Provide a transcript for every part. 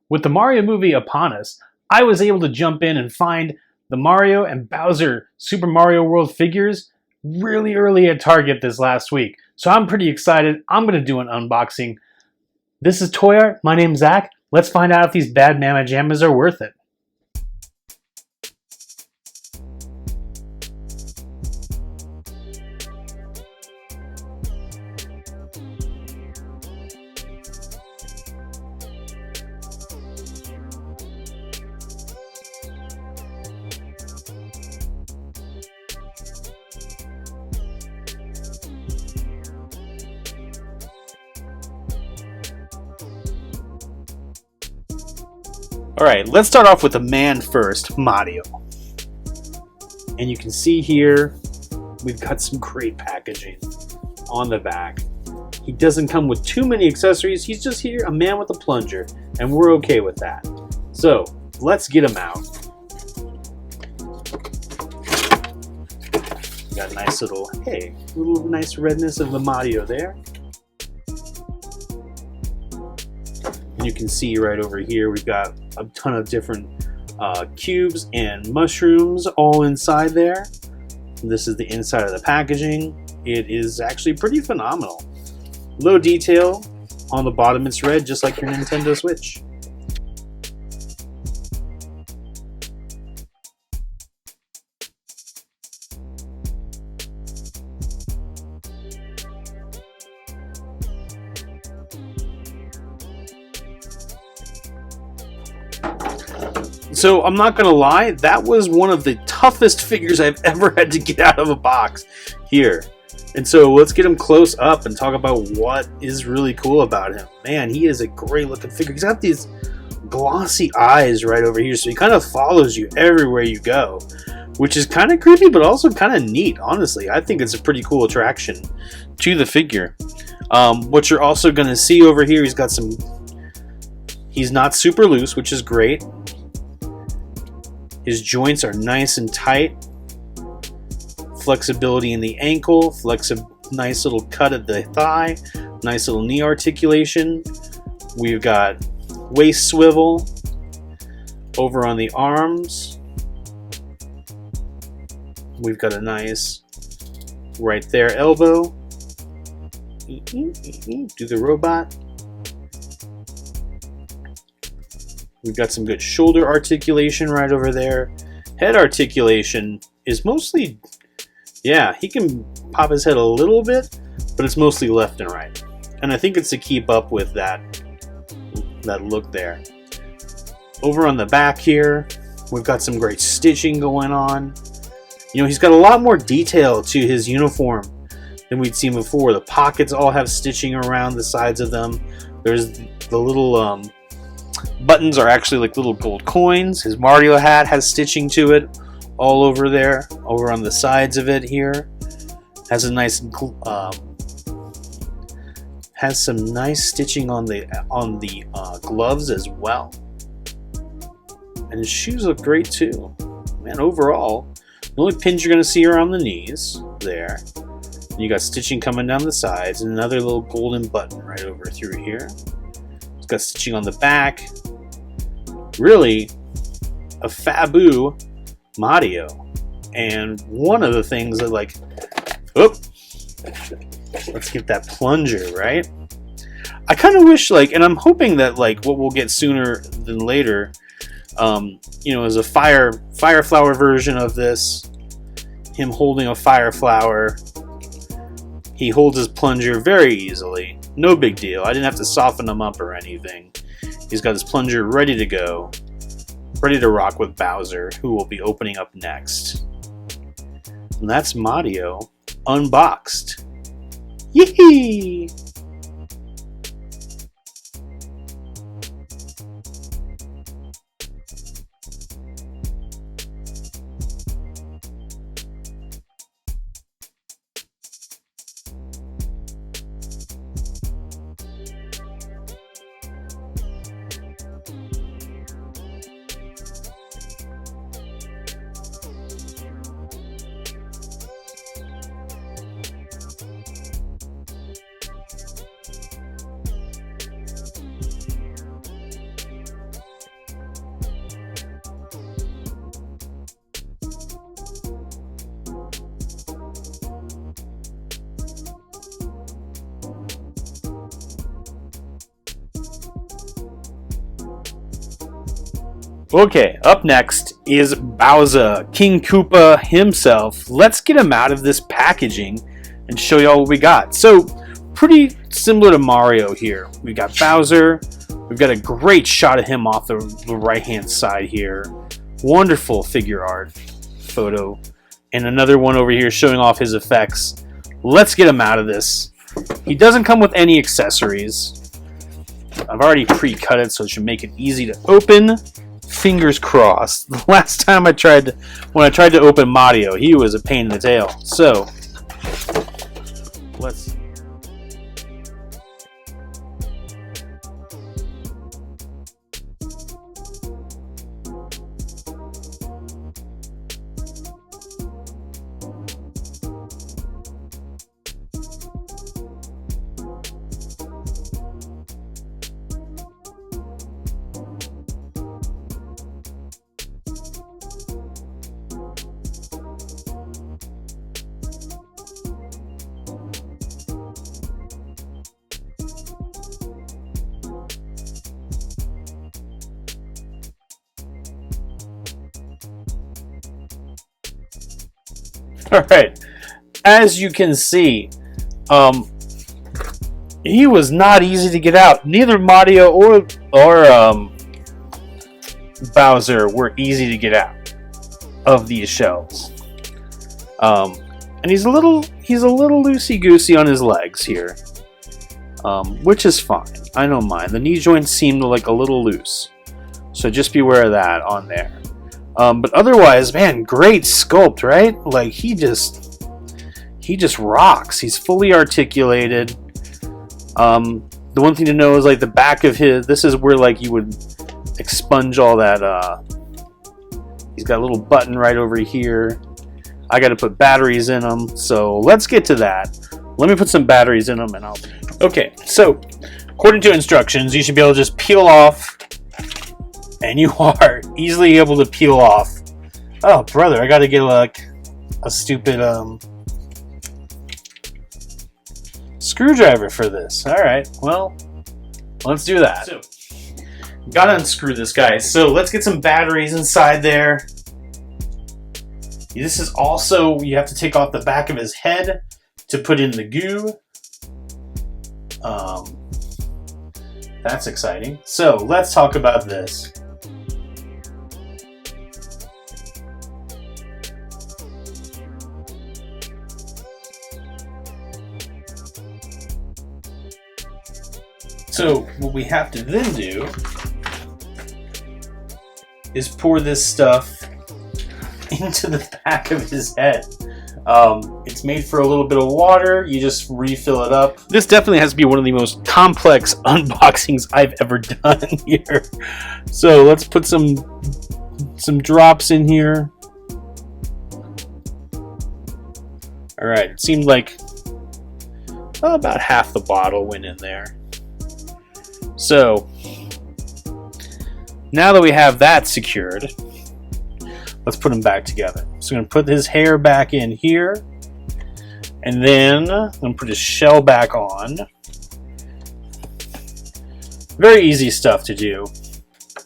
With the Mario movie upon us, I was able to jump in and find the Mario and Bowser Super Mario World figures really early at Target this last week. So I'm pretty excited. I'm going to do an unboxing. This is Toy Art. My name's Zach. Let's find out if these bad mama jammas are worth it. Alright, let's start off with the man first, Mario. And you can see here, we've got some great packaging on the back. He doesn't come with too many accessories, he's just here, a man with a plunger, and we're okay with that. So, let's get him out. We got a nice little, hey, little nice redness of the Mario there. And you can see right over here, we've got a ton of different cubes and mushrooms all inside there. This is the inside of the packaging. It is actually pretty phenomenal. Low detail on the bottom, it's red, just like your Nintendo Switch. So I'm not gonna lie, that was one of the toughest figures I've ever had to get out of a box here. And so let's get him close up and talk about what is really cool about him. Man, he is a great looking figure. He's got these glossy eyes right over here, so he kind of follows you everywhere you go, which is kind of creepy, but also kind of neat, honestly. I think it's a pretty cool attraction to the figure. What you're also gonna see over here, he's not super loose, which is great. His joints are nice and tight. Flexibility in the ankle, nice little cut at the thigh, nice little knee articulation. We've got waist swivel over on the arms. We've got a nice right there elbow. Do the robot. We've got some good shoulder articulation right over there. Head articulation is mostly, yeah, he can pop his head a little bit, but it's mostly left and right. And I think it's to keep up with that look there. Over on the back here, we've got some great stitching going on. You know, he's got a lot more detail to his uniform than we'd seen before. The pockets all have stitching around the sides of them. There's the little buttons are actually like little gold coins. His Mario hat has stitching to it all over there. Over on the sides of it here, has a nice has some nice stitching on the gloves as well. And his shoes look great too. Man, overall, the only pins you're gonna see are on the knees there. And you got stitching coming down the sides, and another little golden button right over through here. It's got stitching on the back. Really a Fabu Mario. And one of the things that, like, let's get that plunger, right? I kind of wish, like, and I'm hoping that, like, what we'll get sooner than later, you know, is a fire flower version of this. Him holding a fire flower. He holds his plunger very easily. No big deal. I didn't have to soften him up or anything. He's got his plunger ready to go. Ready to rock with Bowser, who will be opening up next. And that's Mario unboxed. Yee! Okay, up next is Bowser, King Koopa himself. Let's get him out of this packaging and show y'all what we got. So, pretty similar to Mario here. We got Bowser. We've got a great shot of him off the right-hand side here. Wonderful figure art photo. And another one over here showing off his effects. Let's get him out of this. He doesn't come with any accessories. I've already pre-cut it, so it should make it easy to open. Fingers crossed. The last time when I tried to open Mario, he was a pain in the tail. So, let's see. Alright, as you can see, he was not easy to get out. Neither Mario or Bowser were easy to get out of these shells. And he's a little loosey-goosey on his legs here, which is fine. I don't mind. The knee joints seem like a little loose, so just beware of that on there. But otherwise, man, great sculpt, right? Like, he just rocks. He's fully articulated. The one thing to know is, like, the back of this is where, like, you would expunge all that. He's got a little button right over here. I got to put batteries in them, so let's get to that. Let me put some batteries in them, and Okay, so according to instructions, you should be able to just peel off. And you are easily able to peel off. Oh, brother, I gotta get like a stupid screwdriver for this. Alright, well, let's do that. So, gotta unscrew this guy. So let's get some batteries inside there. This is also, you have to take off the back of his head to put in the goo. That's exciting. So let's talk about this. So what we have to then do is pour this stuff into the back of his head. It's made for a little bit of water. You just refill it up. This definitely has to be one of the most complex unboxings I've ever done here. So let's put some drops in here. All right, it seemed like about half the bottle went in there. So now that we have that secured, let's put him back together. So I'm going to put his hair back in here, and then I'm going to put his shell back on. Very easy stuff to do.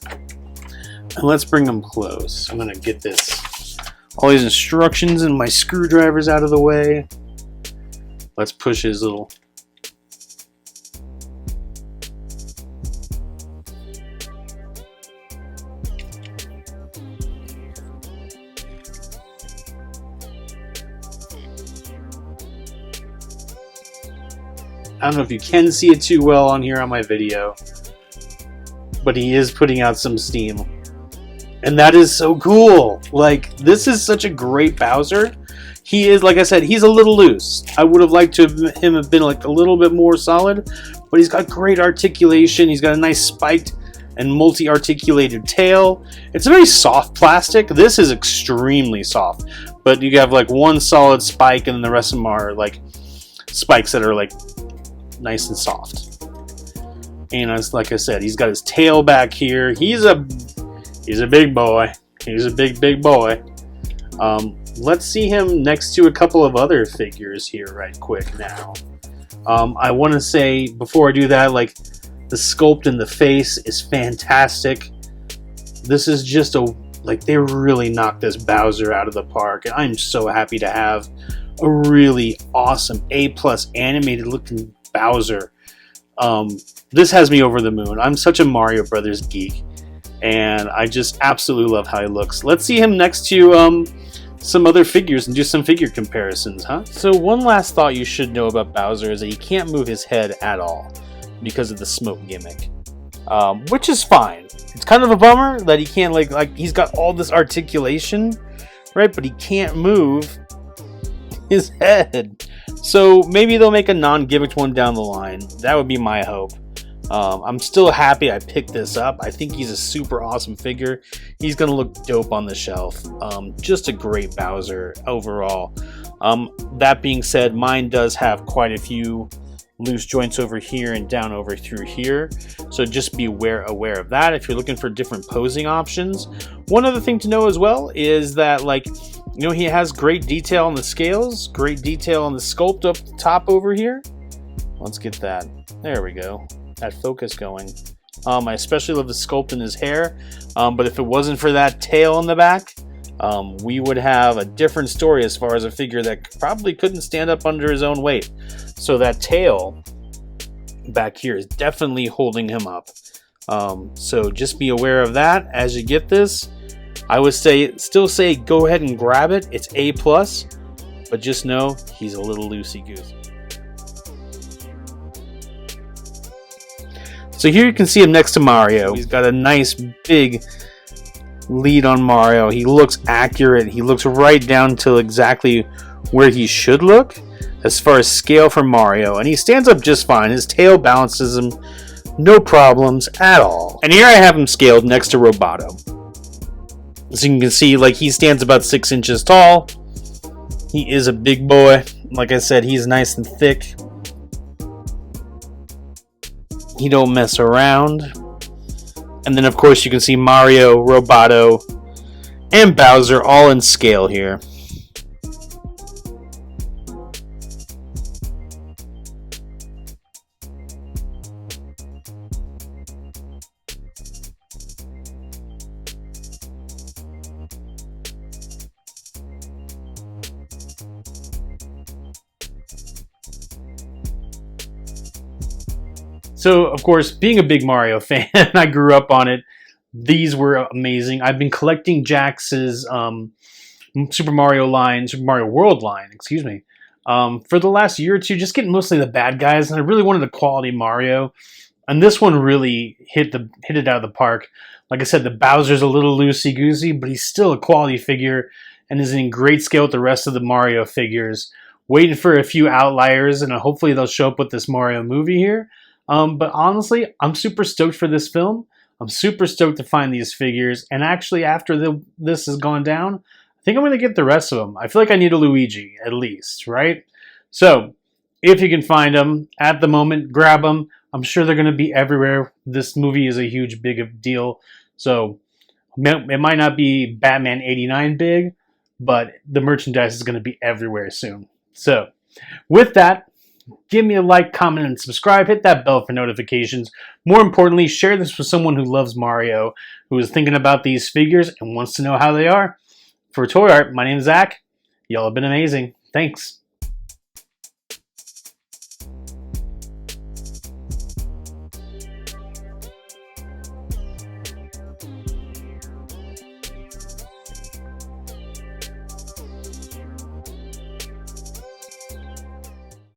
And let's bring him close. I'm going to get all these instructions and my screwdrivers out of the way. Let's push his little... I don't know if you can see it too well on here on my video, but he is putting out some steam. And that is so cool. Like, this is such a great Bowser. He is, like I said, he's a little loose. I would have liked to him have been like a little bit more solid, but he's got great articulation. He's got a nice spiked and multi-articulated tail. It's a very soft plastic. This is extremely soft, but you have like one solid spike and then the rest of them are like spikes that are like nice and soft. And as like I said, he's got his tail back here. He's a big boy. He's a big boy. Let's see him next to a couple of other figures here right quick now. I want to say before I do that, like, the sculpt in the face is fantastic. This is just like they really knocked this Bowser out of the park, and I'm so happy to have a really awesome A+ animated looking Bowser. This has me over the moon. I'm such a Mario Brothers geek, and I just absolutely love how he looks. Let's see him next to some other figures and do some figure comparisons, huh? So one last thought you should know about Bowser is that he can't move his head at all because of the smoke gimmick, which is fine. It's kind of a bummer that he can't like he's got all this articulation, right? But he can't move his head. So maybe they'll make a non-gimmicked one down the line. That would be my hope. I'm still happy I picked this up. I think he's a super awesome figure. He's going to look dope on the shelf. Just a great Bowser overall. That being said, mine does have quite a few loose joints over here and down over through here. So just be aware of that if you're looking for different posing options. One other thing to know as well is that, like, you know, he has great detail on the scales, great detail on the sculpt up top over here. Let's get that. There we go. That focus going. I especially love the sculpt in his hair, but if it wasn't for that tail on the back, we would have a different story as far as a figure that probably couldn't stand up under his own weight. So that tail back here is definitely holding him up. So just be aware of that as you get this. I would still say go ahead and grab it. It's A+, but just know he's a little loosey-goosey. So here you can see him next to Mario. He's got a nice big lead on Mario. He looks accurate. He looks right down to exactly where he should look as far as scale for Mario. And he stands up just fine. His tail balances him. No problems at all. And here I have him scaled next to Roboto. So you can see, like, he stands about 6 inches tall. He is a big boy. Like I said, he's nice and thick. He don't mess around. And then, of course, you can see Mario, Roboto, and Bowser all in scale here. So, of course, being a big Mario fan, I grew up on it. These were amazing. I've been collecting Jax's Super Mario World line, excuse me, for the last year or two, just getting mostly the bad guys, and I really wanted a quality Mario. And this one really hit it out of the park. Like I said, the Bowser's a little loosey-goosey, but he's still a quality figure and is in great scale with the rest of the Mario figures. Waiting for a few outliers, and hopefully they'll show up with this Mario movie here. But honestly, I'm super stoked for this film. I'm super stoked to find these figures. And actually, after this has gone down, I think I'm going to get the rest of them. I feel like I need a Luigi, at least, right? So, if you can find them at the moment, grab them. I'm sure they're going to be everywhere. This movie is a huge, big deal. So, it might not be Batman 89 big, but the merchandise is going to be everywhere soon. So, with that, give me a like, comment, and subscribe. Hit that bell for notifications. More importantly, share this with someone who loves Mario, who is thinking about these figures and wants to know how they are. For Toy Art, my name is Zach. Y'all have been amazing. Thanks.